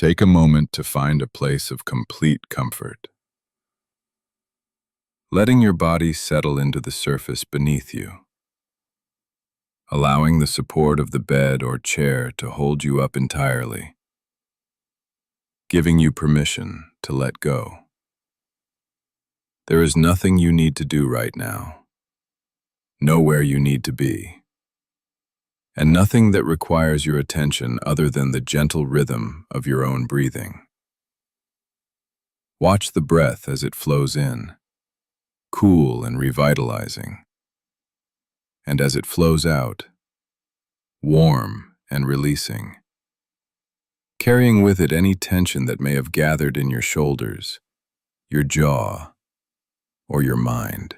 Take a moment to find a place of complete comfort, letting your body settle into the surface beneath you, allowing the support of the bed or chair to hold you up entirely, giving you permission to let go. There is nothing you need to do right now, nowhere you need to be, and nothing that requires your attention other than the gentle rhythm of your own breathing. Watch the breath as it flows in, cool and revitalizing, and as it flows out, warm and releasing, carrying with it any tension that may have gathered in your shoulders, your jaw, or your mind.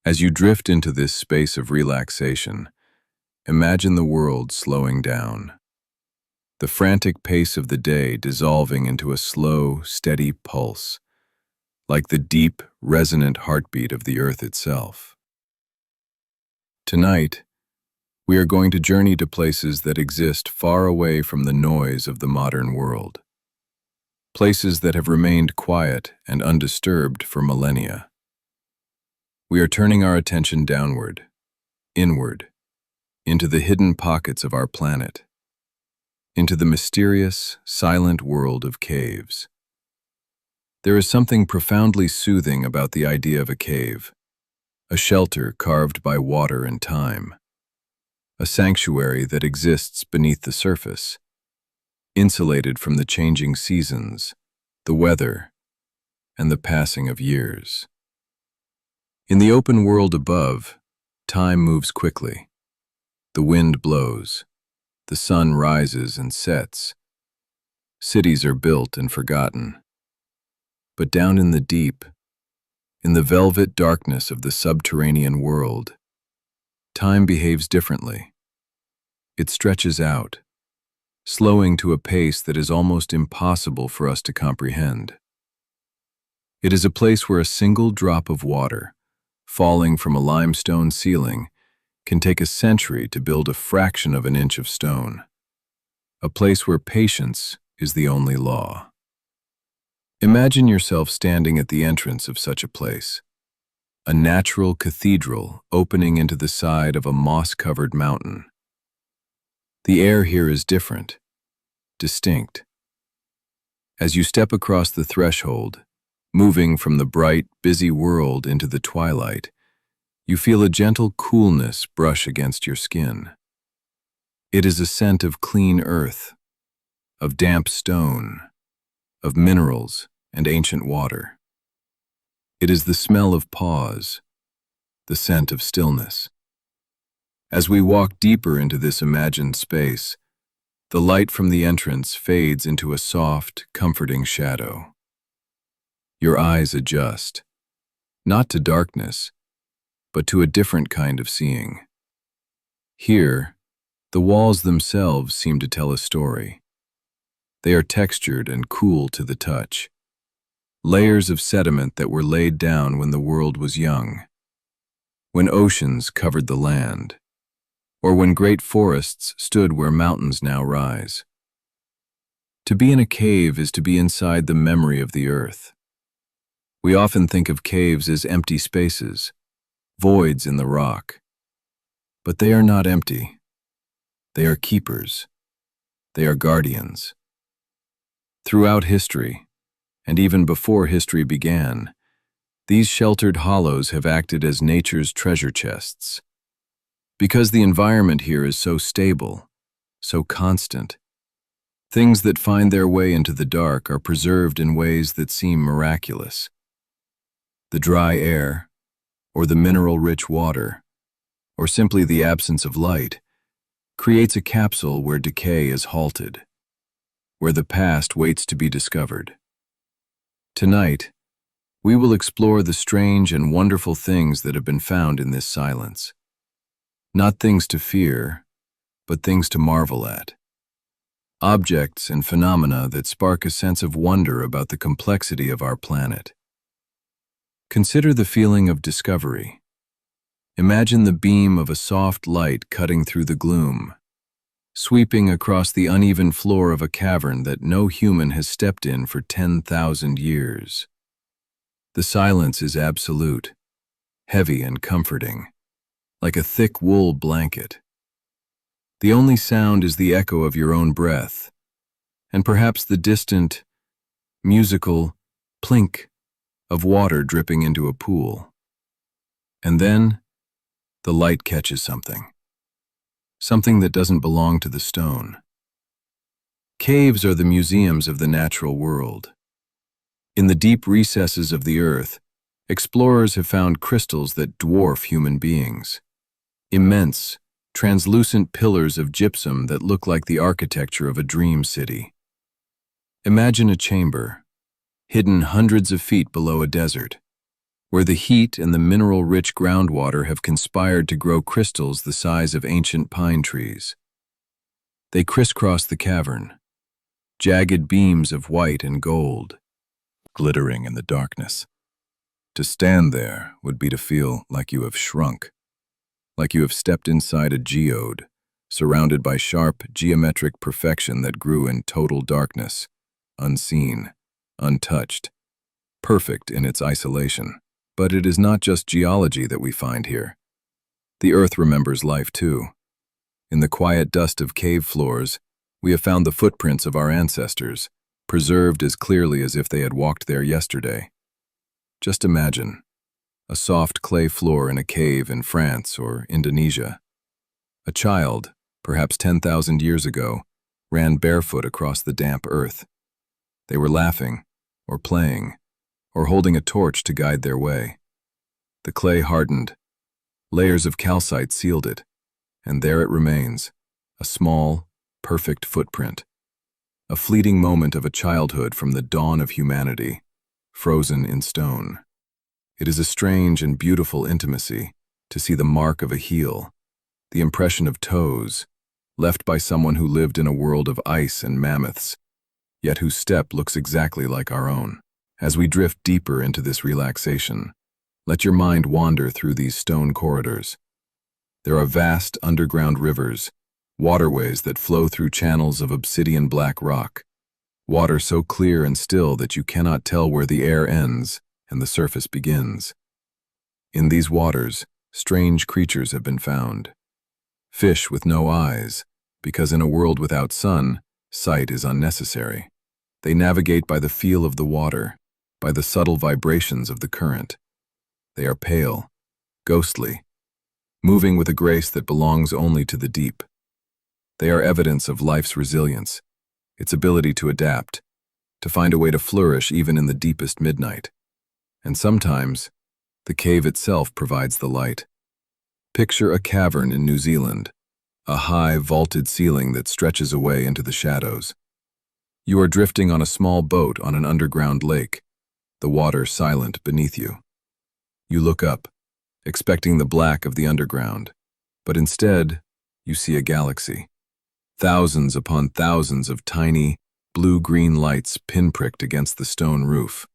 As you drift into this space of relaxation, imagine the world slowing down, the frantic pace of the day dissolving into a slow, steady pulse, like the deep, resonant heartbeat of the earth itself. Tonight, we are going to journey to places that exist far away from the noise of the modern world, places that have remained quiet and undisturbed for millennia. We are turning our attention downward, inward, into the hidden pockets of our planet, into the mysterious, silent world of caves. There is something profoundly soothing about the idea of a cave, a shelter carved by water and time, a sanctuary that exists beneath the surface, insulated from the changing seasons, the weather, and the passing of years. In the open world above, time moves quickly. The wind blows, the sun rises and sets, cities are built and forgotten. But down in the deep, in the velvet darkness of the subterranean world, time behaves differently. It stretches out, slowing to a pace that is almost impossible for us to comprehend. It is a place where a single drop of water, falling from a limestone ceiling, can take a century to build a fraction of an inch of stone. A place where patience is the only law. Imagine yourself standing at the entrance of such a place, a natural cathedral opening into the side of a moss-covered mountain. The air here is different, distinct. As you step across the threshold, moving from the bright, busy world into the twilight, you feel a gentle coolness brush against your skin. It is a scent of clean earth, of damp stone, of minerals and ancient water. It is the smell of pause, the scent of stillness. As we walk deeper into this imagined space, the light from the entrance fades into a soft, comforting shadow. Your eyes adjust, not to darkness, but to a different kind of seeing. Here, the walls themselves seem to tell a story. They are textured and cool to the touch, layers of sediment that were laid down when the world was young, when oceans covered the land, or when great forests stood where mountains now rise. To be in a cave is to be inside the memory of the earth. We often think of caves as empty spaces, voids in the rock. But they are not empty. They are keepers. They are guardians. Throughout history, and even before history began, these sheltered hollows have acted as nature's treasure chests. Because the environment here is so stable, so constant, things that find their way into the dark are preserved in ways that seem miraculous. The dry air, or the mineral-rich water, or simply the absence of light, creates a capsule where decay is halted, where the past waits to be discovered. Tonight, we will explore the strange and wonderful things that have been found in this silence. Not things to fear, but things to marvel at. Objects and phenomena that spark a sense of wonder about the complexity of our planet. Consider the feeling of discovery. Imagine the beam of a soft light cutting through the gloom, sweeping across the uneven floor of a cavern that no human has stepped in for 10,000 years. The silence is absolute, heavy and comforting, like a thick wool blanket. The only sound is the echo of your own breath, and perhaps the distant, musical plink of water dripping into a pool. And then, the light catches something that doesn't belong to the stone. Caves are the museums of the natural world. In the deep recesses of the earth, explorers have found crystals that dwarf human beings. Immense, translucent pillars of gypsum that look like the architecture of a dream city. Imagine a chamber, hidden hundreds of feet below a desert, where the heat and the mineral-rich groundwater have conspired to grow crystals the size of ancient pine trees. They crisscross the cavern, jagged beams of white and gold, glittering in the darkness. To stand there would be to feel like you have shrunk, like you have stepped inside a geode, surrounded by sharp, geometric perfection that grew in total darkness, unseen, untouched, perfect in its isolation. But it is not just geology that we find here. The earth remembers life too. In the quiet dust of cave floors, we have found the footprints of our ancestors, preserved as clearly as if they had walked there yesterday. Just imagine a soft clay floor in a cave in France or Indonesia. A child, perhaps 10,000 years ago, ran barefoot across the damp earth. They were laughing, or playing, or holding a torch to guide their way. The clay hardened, layers of calcite sealed it, and there it remains, a small, perfect footprint. A fleeting moment of a childhood from the dawn of humanity, frozen in stone. It is a strange and beautiful intimacy to see the mark of a heel, the impression of toes, left by someone who lived in a world of ice and mammoths, yet whose step looks exactly like our own. As we drift deeper into this relaxation, let your mind wander through these stone corridors. There are vast underground rivers, waterways that flow through channels of obsidian black rock, water so clear and still that you cannot tell where the air ends and the surface begins. In these waters, strange creatures have been found. Fish with no eyes, because in a world without sun, sight is unnecessary. They navigate by the feel of the water, by the subtle vibrations of the current. They are pale, ghostly, moving with a grace that belongs only to the deep. They are evidence of life's resilience, its ability to adapt, to find a way to flourish even in the deepest midnight. And sometimes, the cave itself provides the light. Picture a cavern in New Zealand, a high, vaulted ceiling that stretches away into the shadows. You are drifting on a small boat on an underground lake, the water silent beneath you. You look up, expecting the black of the underground, but instead, you see a galaxy. Thousands upon thousands of tiny, blue-green lights pinpricked against the stone roof.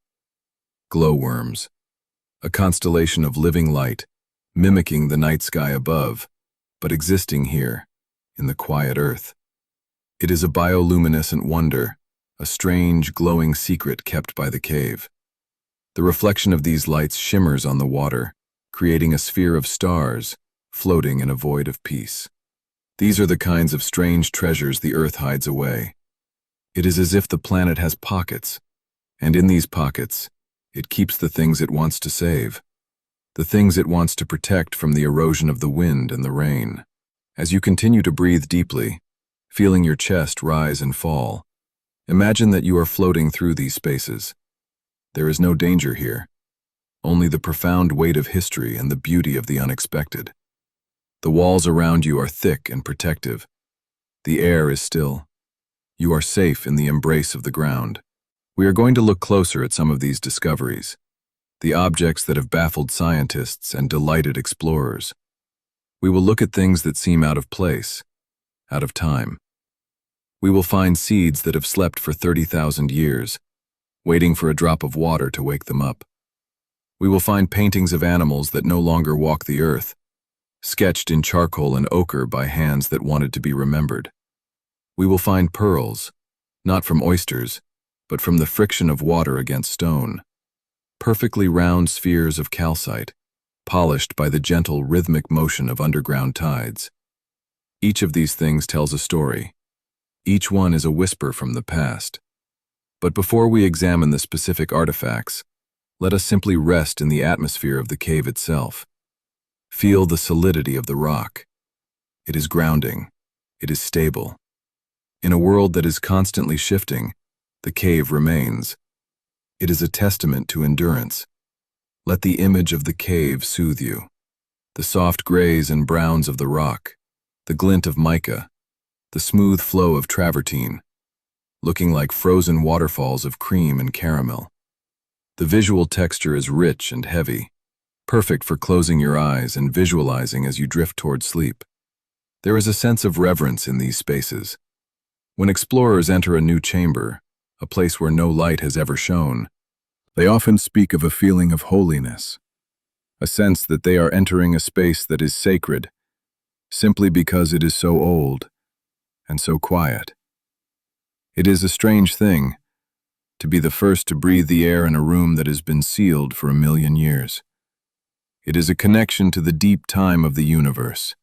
Glowworms, a constellation of living light, mimicking the night sky above, but existing here, in the quiet earth. It is a bioluminescent wonder, a strange, glowing secret kept by the cave. The reflection of these lights shimmers on the water, creating a sphere of stars, floating in a void of peace. These are the kinds of strange treasures the earth hides away. It is as if the planet has pockets, and in these pockets, it keeps the things it wants to save, the things it wants to protect from the erosion of the wind and the rain. As you continue to breathe deeply, feeling your chest rise and fall, imagine that you are floating through these spaces. There is no danger here, only the profound weight of history and the beauty of the unexpected. The walls around you are thick and protective. The air is still. You are safe in the embrace of the ground. We are going to look closer at some of these discoveries, the objects that have baffled scientists and delighted explorers. We will look at things that seem out of place, out of time. We will find seeds that have slept for 30,000 years, waiting for a drop of water to wake them up. We will find paintings of animals that no longer walk the earth, sketched in charcoal and ochre by hands that wanted to be remembered. We will find pearls, not from oysters, but from the friction of water against stone. Perfectly round spheres of calcite, polished by the gentle rhythmic motion of underground tides. Each of these things tells a story. Each one is a whisper from the past. But before we examine the specific artifacts, let us simply rest in the atmosphere of the cave itself. Feel the solidity of the rock. It is grounding. It is stable. In a world that is constantly shifting, the cave remains. It is a testament to endurance. Let the image of the cave soothe you. The soft grays and browns of the rock, the glint of mica, the smooth flow of travertine, looking like frozen waterfalls of cream and caramel. The visual texture is rich and heavy, perfect for closing your eyes and visualizing as you drift toward sleep. There is a sense of reverence in these spaces. When explorers enter a new chamber, a place where no light has ever shone, they often speak of a feeling of holiness, a sense that they are entering a space that is sacred, simply because it is so old and so quiet. It is a strange thing to be the first to breathe the air in a room that has been sealed for 1,000,000 years. It is a connection to the deep time of the universe.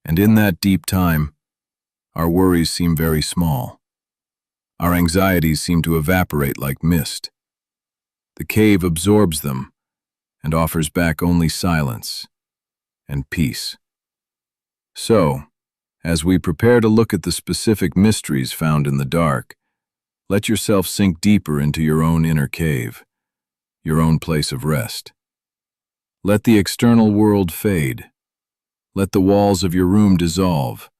And in that deep time, our worries seem very small. Our anxieties seem to evaporate like mist. The cave absorbs them and offers back only silence and peace. So, as we prepare to look at the specific mysteries found in the dark, let yourself sink deeper into your own inner cave, your own place of rest. Let the external world fade. Let the walls of your room dissolve,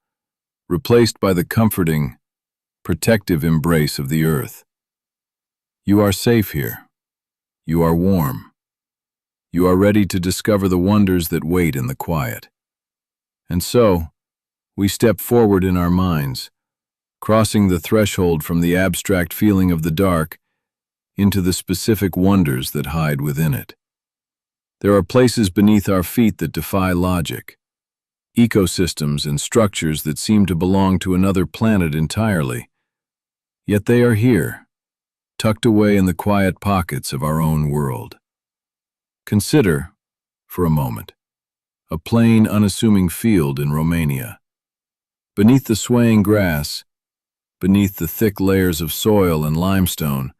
replaced by the comforting, protective embrace of the earth. You are safe here. You are warm. You are ready to discover the wonders that wait in the quiet. And so, we step forward in our minds, crossing the threshold from the abstract feeling of the dark into the specific wonders that hide within it. There are places beneath our feet that defy logic, ecosystems and structures that seem to belong to another planet entirely. Yet they are here, tucked away in the quiet pockets of our own world. Consider, for a moment, a plain, unassuming field in Romania. Beneath the swaying grass, beneath the thick layers of soil and limestone,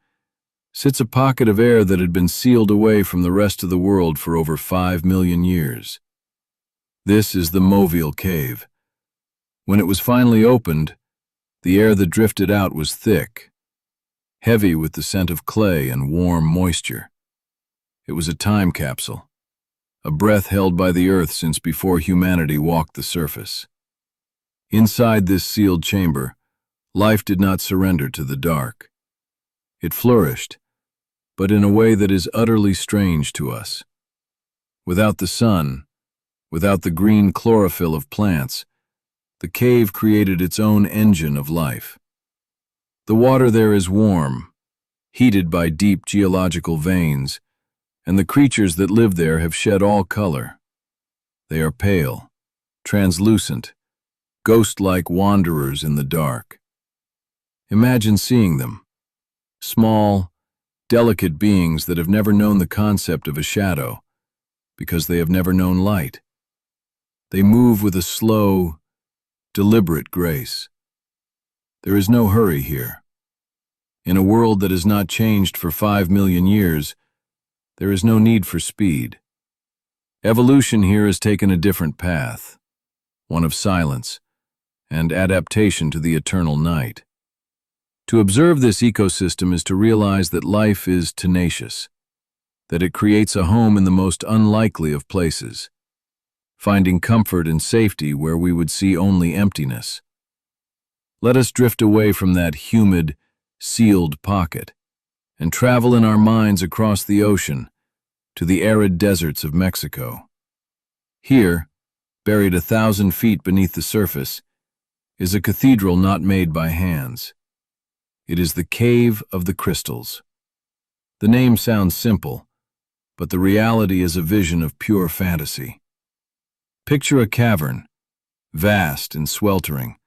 sits a pocket of air that had been sealed away from the rest of the world for over 5,000,000 years. This is the Movile cave. When it was finally opened, the air that drifted out was thick, heavy with the scent of clay and warm moisture. It was a time capsule, a breath held by the earth since before humanity walked the surface. Inside this sealed chamber, life did not surrender to the dark. It flourished, but in a way that is utterly strange to us. Without the sun, without the green chlorophyll of plants, the cave created its own engine of life. The water there is warm, heated by deep geological veins, and the creatures that live there have shed all color. They are pale, translucent, ghost-like wanderers in the dark. Imagine seeing them, small, delicate beings that have never known the concept of a shadow, because they have never known light. They move with a slow, deliberate grace. There is no hurry here. In a world that has not changed for 5,000,000 years, there is no need for speed. Evolution here has taken a different path, one of silence and adaptation to the eternal night. To observe this ecosystem is to realize that life is tenacious, that it creates a home in the most unlikely of places, finding comfort and safety where we would see only emptiness. Let us drift away from that humid, sealed pocket and travel in our minds across the ocean to the arid deserts of Mexico. Here, buried 1,000 feet beneath the surface, is a cathedral not made by hands. It is the Cave of the Crystals. The name sounds simple, but the reality is a vision of pure fantasy. Picture a cavern, vast and sweltering,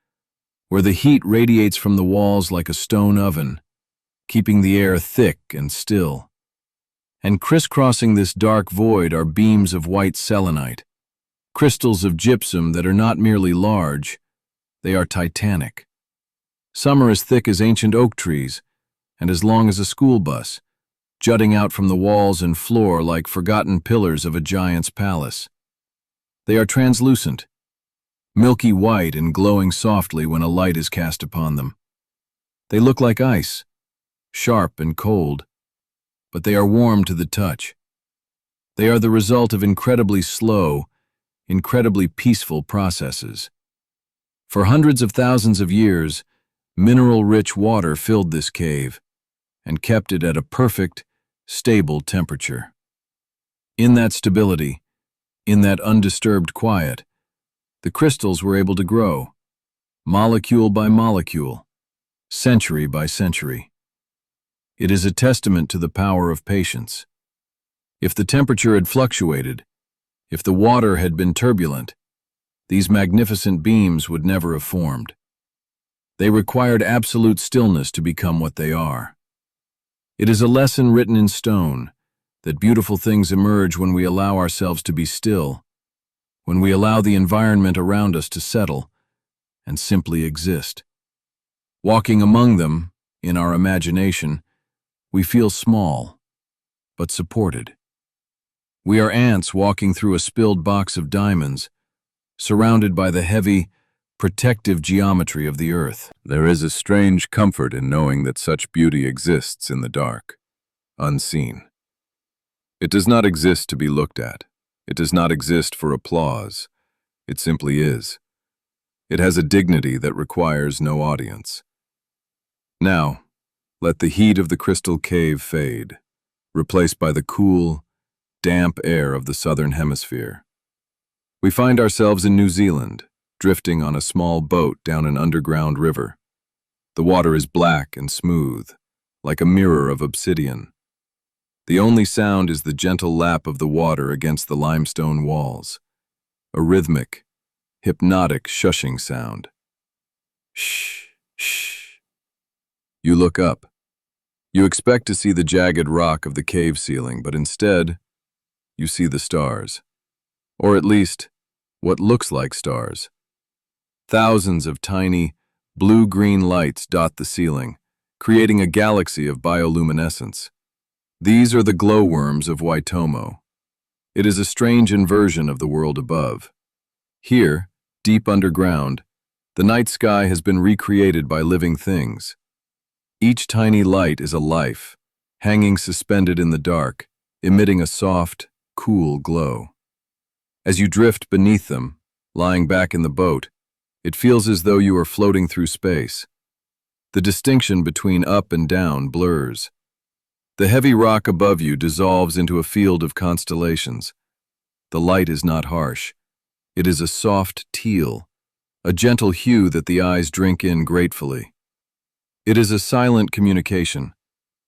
where the heat radiates from the walls like a stone oven, keeping the air thick and still. And crisscrossing this dark void are beams of white selenite, crystals of gypsum that are not merely large, they are titanic. Some are as thick as ancient oak trees and as long as a school bus, jutting out from the walls and floor like forgotten pillars of a giant's palace. They are translucent, milky white and glowing softly when a light is cast upon them. They look like ice, sharp and cold, but they are warm to the touch. They are the result of incredibly slow, incredibly peaceful processes. For hundreds of thousands of years, mineral-rich water filled this cave and kept it at a perfect, stable temperature. In that stability, in that undisturbed quiet, the crystals were able to grow, molecule by molecule, century by century. It is a testament to the power of patience. If the temperature had fluctuated, if the water had been turbulent, these magnificent beams would never have formed. They required absolute stillness to become what they are. It is a lesson written in stone that beautiful things emerge when we allow ourselves to be still, when we allow the environment around us to settle and simply exist. Walking among them, in our imagination, we feel small, but supported. We are ants walking through a spilled box of diamonds, surrounded by the heavy, protective geometry of the earth. There is a strange comfort in knowing that such beauty exists in the dark, unseen. It does not exist to be looked at. It does not exist for applause. It simply is. It has a dignity that requires no audience. Now, let the heat of the crystal cave fade, replaced by the cool, damp air of the southern hemisphere. We find ourselves in New Zealand, drifting on a small boat down an underground river. The water is black and smooth, like a mirror of obsidian. The only sound is the gentle lap of the water against the limestone walls, a rhythmic, hypnotic shushing sound. Shh, shh. You look up. You expect to see the jagged rock of the cave ceiling, but instead, you see the stars. Or at least, what looks like stars. Thousands of tiny, blue-green lights dot the ceiling, creating a galaxy of bioluminescence. These are the glowworms of Waitomo. It is a strange inversion of the world above. Here, deep underground, the night sky has been recreated by living things. Each tiny light is a life, hanging suspended in the dark, emitting a soft, cool glow. As you drift beneath them, lying back in the boat, it feels as though you are floating through space. The distinction between up and down blurs. The heavy rock above you dissolves into a field of constellations. The light is not harsh. It is a soft teal, a gentle hue that the eyes drink in gratefully. It is a silent communication,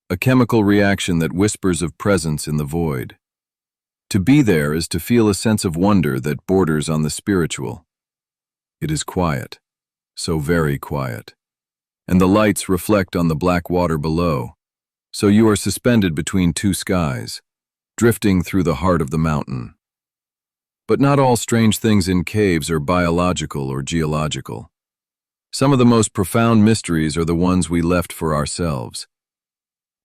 a chemical reaction that whispers of presence in the void. To be there is to feel a sense of wonder that borders on the spiritual. It is quiet, so very quiet, and the lights reflect on the black water below, so you are suspended between two skies, drifting through the heart of the mountain. But not all strange things in caves are biological or geological. Some of the most profound mysteries are the ones we left for ourselves.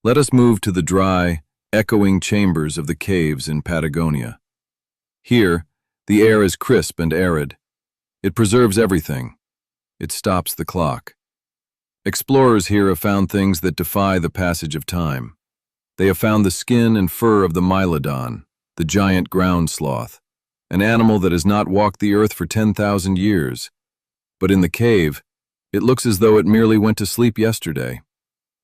Let us move to the dry, echoing chambers of the caves in Patagonia. Here, the air is crisp and arid. It preserves everything. It stops the clock. Explorers here have found things that defy the passage of time. They have found the skin and fur of the Mylodon, the giant ground sloth, an animal that has not walked the earth for 10,000 years. But in the cave, it looks as though it merely went to sleep yesterday.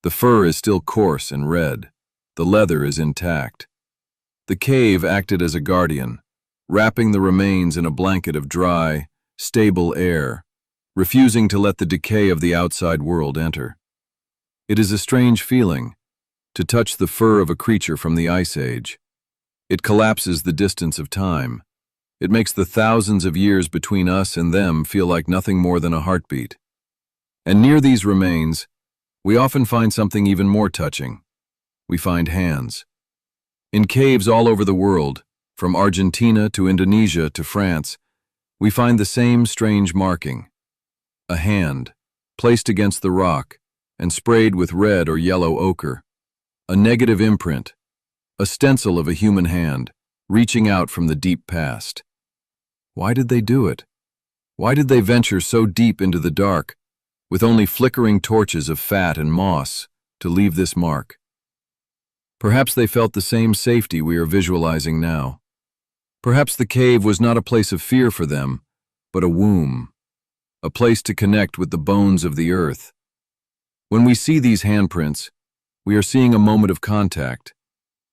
The fur is still coarse and red. The leather is intact. The cave acted as a guardian, wrapping the remains in a blanket of dry, stable air, refusing to let the decay of the outside world enter. It is a strange feeling, to touch the fur of a creature from the Ice Age. It collapses the distance of time. It makes the thousands of years between us and them feel like nothing more than a heartbeat. And near these remains, we often find something even more touching. We find hands. In caves all over the world, from Argentina to Indonesia to France, we find the same strange marking. A hand, placed against the rock and sprayed with red or yellow ochre. A negative imprint, a stencil of a human hand, reaching out from the deep past. Why did they do it? Why did they venture so deep into the dark, with only flickering torches of fat and moss to leave this mark? Perhaps they felt the same safety we are visualizing now. Perhaps the cave was not a place of fear for them, but a womb, a place to connect with the bones of the earth. When we see these handprints, we are seeing a moment of contact.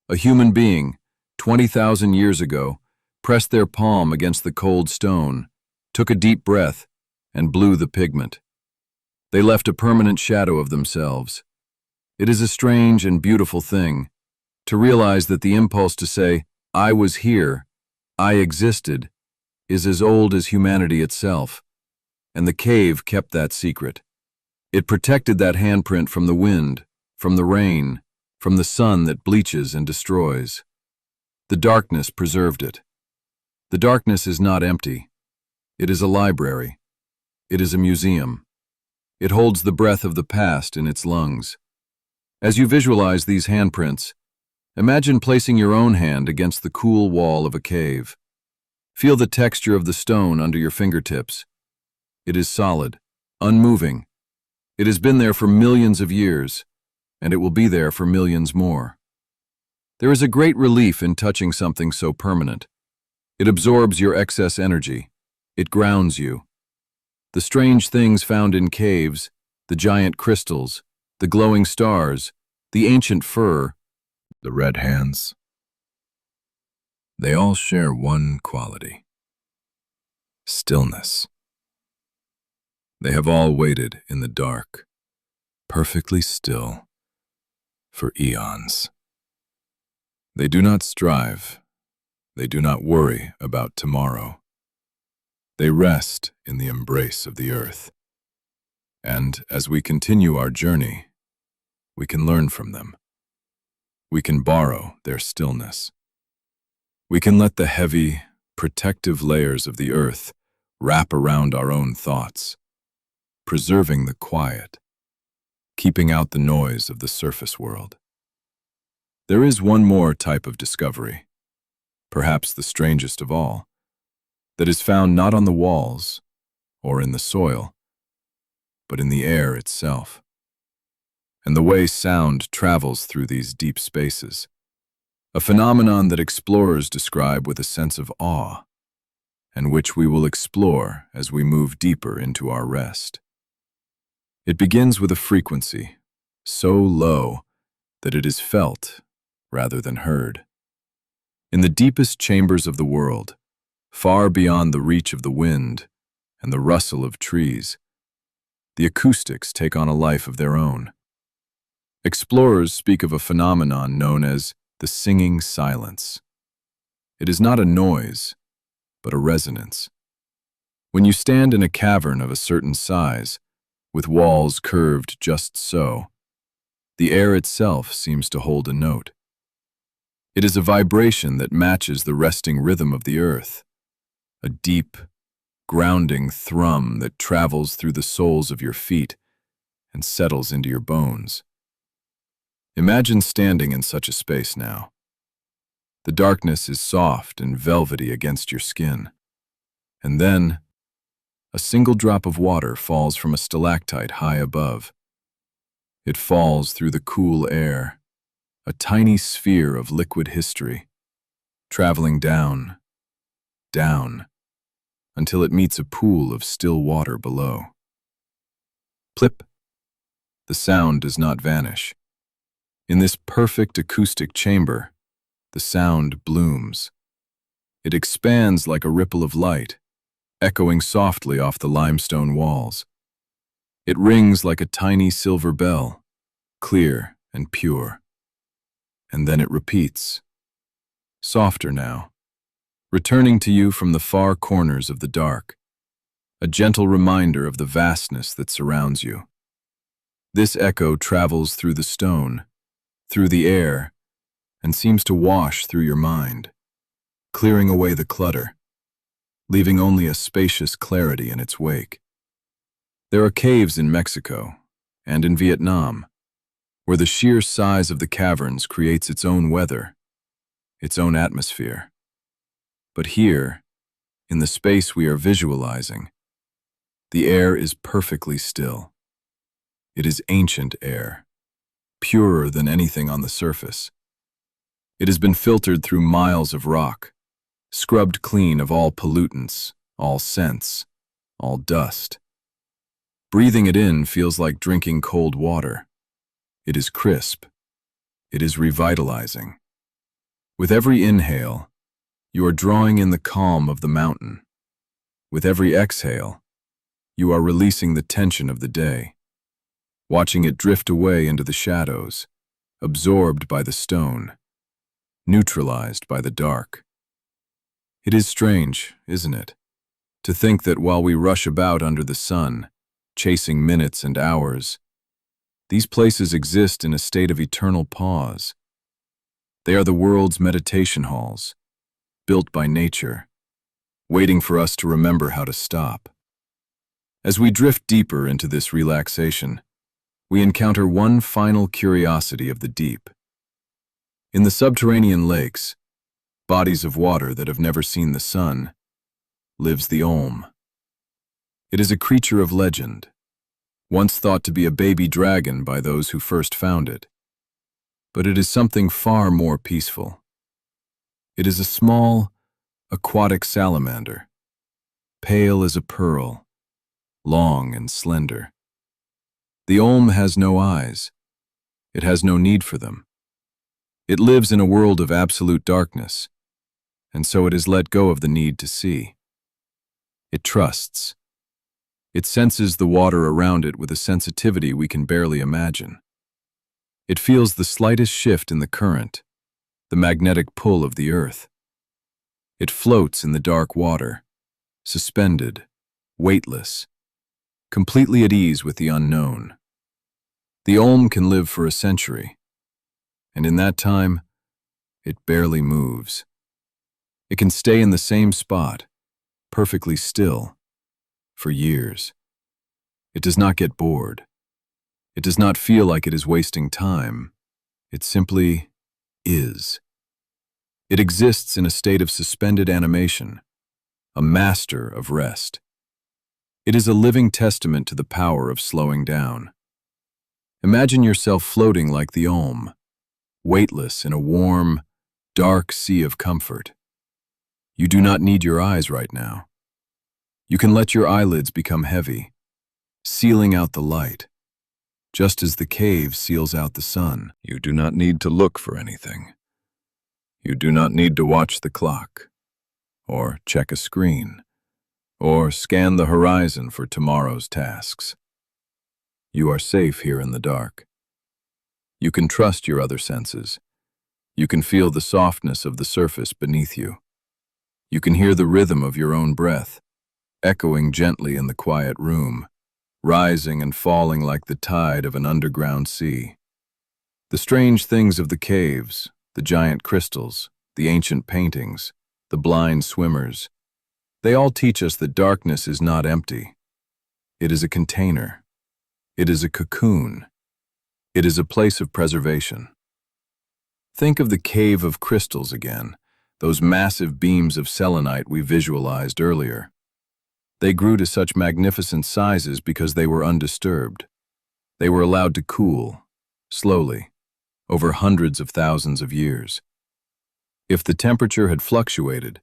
A human being, 20,000 years ago, pressed their palm against the cold stone, took a deep breath, and blew the pigment. They left a permanent shadow of themselves. It is a strange and beautiful thing to realize that the impulse to say, "I was here, I existed," is as old as humanity itself, and the cave kept that secret. It protected that handprint from the wind, from the rain, from the sun that bleaches and destroys. The darkness preserved it. The darkness is not empty. It is a library. It is a museum. It holds the breath of the past in its lungs. As you visualize these handprints, imagine placing your own hand against the cool wall of a cave. Feel the texture of the stone under your fingertips. It is solid, unmoving. It has been there for millions of years, and it will be there for millions more. There is a great relief in touching something so permanent. It absorbs your excess energy. It grounds you. The strange things found in caves, the giant crystals, the glowing stars, the ancient fur, The red hands. They all share one quality: stillness. They have all waited in the dark, perfectly still, for eons. They do not strive. They do not worry about tomorrow. They rest in the embrace of the earth. And as we continue our journey, we can learn from them. We can borrow their stillness. We can let the heavy, protective layers of the earth wrap around our own thoughts, preserving the quiet, keeping out the noise of the surface world. There is one more type of discovery, perhaps the strangest of all, that is found not on the walls or in the soil, but in the air itself, and the way sound travels through these deep spaces, a phenomenon that explorers describe with a sense of awe, and which we will explore as we move deeper into our rest. It begins with a frequency so low that it is felt rather than heard. In the deepest chambers of the world, far beyond the reach of the wind and the rustle of trees, the acoustics take on a life of their own. Explorers speak of a phenomenon known as the singing silence. It is not a noise, but a resonance. When you stand in a cavern of a certain size, with walls curved just so, the air itself seems to hold a note. It is a vibration that matches the resting rhythm of the earth, a deep, grounding thrum that travels through the soles of your feet and settles into your bones. Imagine standing in such a space now. The darkness is soft and velvety against your skin, and then a single drop of water falls from a stalactite high above. It falls through the cool air, a tiny sphere of liquid history, traveling down, down, until it meets a pool of still water below. Plip! The sound does not vanish. In this perfect acoustic chamber, the sound blooms. It expands like a ripple of light, echoing softly off the limestone walls. It rings like a tiny silver bell, clear and pure. And then it repeats, softer now, returning to you from the far corners of the dark, a gentle reminder of the vastness that surrounds you. This echo travels through the stone, through the air, and seems to wash through your mind, clearing away the clutter, leaving only a spacious clarity in its wake. There are caves in Mexico and in Vietnam, where the sheer size of the caverns creates its own weather, its own atmosphere. But here, in the space we are visualizing, the air is perfectly still. It is ancient air, purer than anything on the surface. It has been filtered through miles of rock, scrubbed clean of all pollutants, all scents, all dust. Breathing it in feels like drinking cold water. It is crisp. It is revitalizing. With every inhale, you are drawing in the calm of the mountain. With every exhale, you are releasing the tension of the day, watching it drift away into the shadows, absorbed by the stone, neutralized by the dark. It is strange, isn't it, to think that while we rush about under the sun, chasing minutes and hours, these places exist in a state of eternal pause. They are the world's meditation halls, built by nature, waiting for us to remember how to stop. As we drift deeper into this relaxation, we encounter one final curiosity of the deep. In the subterranean lakes, bodies of water that have never seen the sun, lives the Olm. It is a creature of legend, once thought to be a baby dragon by those who first found it. But it is something far more peaceful. It is a small, aquatic salamander, pale as a pearl, long and slender. The Olm has no eyes. It has no need for them. It lives in a world of absolute darkness, and so it has let go of the need to see. It trusts. It senses the water around it with a sensitivity we can barely imagine. It feels the slightest shift in the current, the magnetic pull of the earth. It floats in the dark water, suspended, weightless, completely at ease with the unknown. The Olm can live for a century, and in that time, it barely moves. It can stay in the same spot, perfectly still, for years. It does not get bored. It does not feel like it is wasting time. It simply is. It exists in a state of suspended animation, a master of rest. It is a living testament to the power of slowing down. Imagine yourself floating like the Olm, weightless in a warm, dark sea of comfort. You do not need your eyes right now. You can let your eyelids become heavy, sealing out the light, just as the cave seals out the sun. You do not need to look for anything. You do not need to watch the clock, or check a screen, or scan the horizon for tomorrow's tasks. You are safe here in the dark. You can trust your other senses. You can feel the softness of the surface beneath you. You can hear the rhythm of your own breath, echoing gently in the quiet room, rising and falling like the tide of an underground sea. The strange things of the caves, the giant crystals, the ancient paintings, the blind swimmers, they all teach us that darkness is not empty. It is a container. It is a cocoon. It is a place of preservation. Think of the cave of crystals again, those massive beams of selenite we visualized earlier. They grew to such magnificent sizes because they were undisturbed. They were allowed to cool, slowly, over hundreds of thousands of years. If the temperature had fluctuated,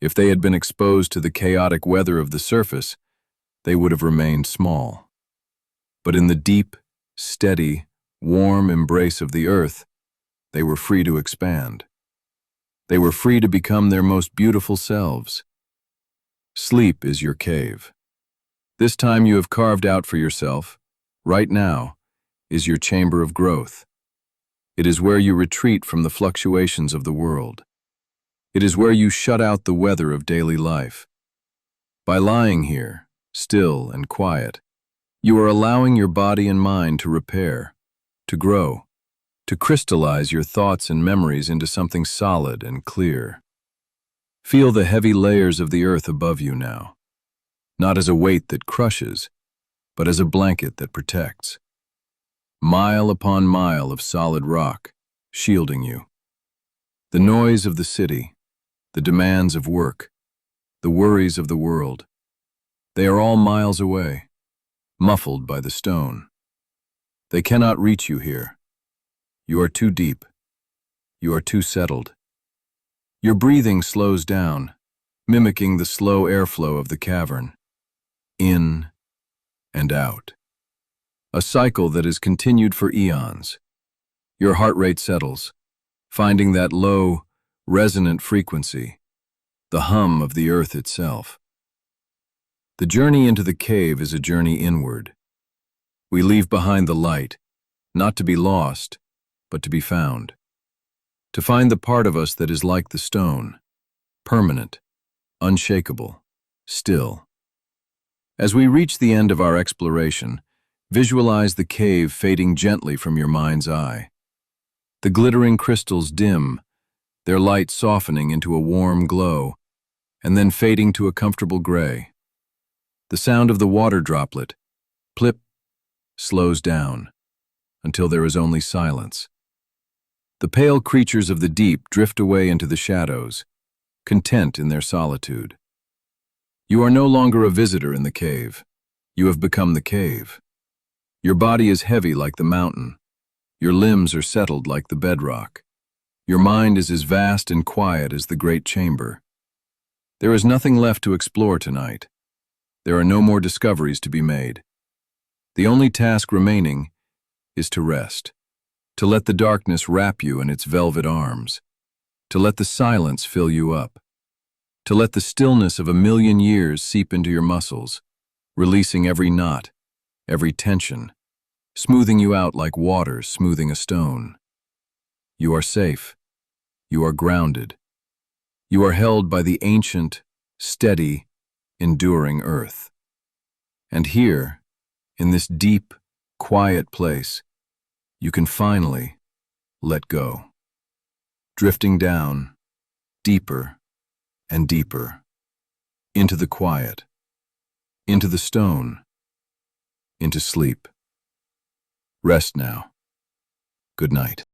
if they had been exposed to the chaotic weather of the surface, they would have remained small. But in the deep, steady, warm embrace of the earth, they were free to expand. They were free to become their most beautiful selves. Sleep is your cave. This time you have carved out for yourself, right now, is your chamber of growth. It is where you retreat from the fluctuations of the world. It is where you shut out the weather of daily life. By lying here, still and quiet. You are allowing your body and mind to repair, to grow, to crystallize your thoughts and memories into something solid and clear. Feel the heavy layers of the earth above you now, not as a weight that crushes, but as a blanket that protects. Mile upon mile of solid rock, shielding you. The noise of the city, the demands of work, the worries of the world, they are all miles away, muffled by the stone. They cannot reach you here. You are too deep. You are too settled. Your breathing slows down, mimicking the slow airflow of the cavern. In and out. A cycle that is continued for eons. Your heart rate settles, finding that low, resonant frequency, the hum of the earth itself. The journey into the cave is a journey inward. We leave behind the light, not to be lost, but to be found. To find the part of us that is like the stone, permanent, unshakable, still. As we reach the end of our exploration, visualize the cave fading gently from your mind's eye. The glittering crystals dim, their light softening into a warm glow, and then fading to a comfortable gray. The sound of the water droplet, plip, slows down, until there is only silence. The pale creatures of the deep drift away into the shadows, content in their solitude. You are no longer a visitor in the cave. You have become the cave. Your body is heavy like the mountain. Your limbs are settled like the bedrock. Your mind is as vast and quiet as the great chamber. There is nothing left to explore tonight. There are no more discoveries to be made. The only task remaining is to rest, to let the darkness wrap you in its velvet arms, to let the silence fill you up, to let the stillness of a million years seep into your muscles, releasing every knot, every tension, smoothing you out like water smoothing a stone. You are safe. You are grounded. You are held by the ancient, steady, enduring earth. And here, in this deep, quiet place, you can finally let go. Drifting down, deeper and deeper, into the quiet, into the stone, into sleep. Rest now. Good night.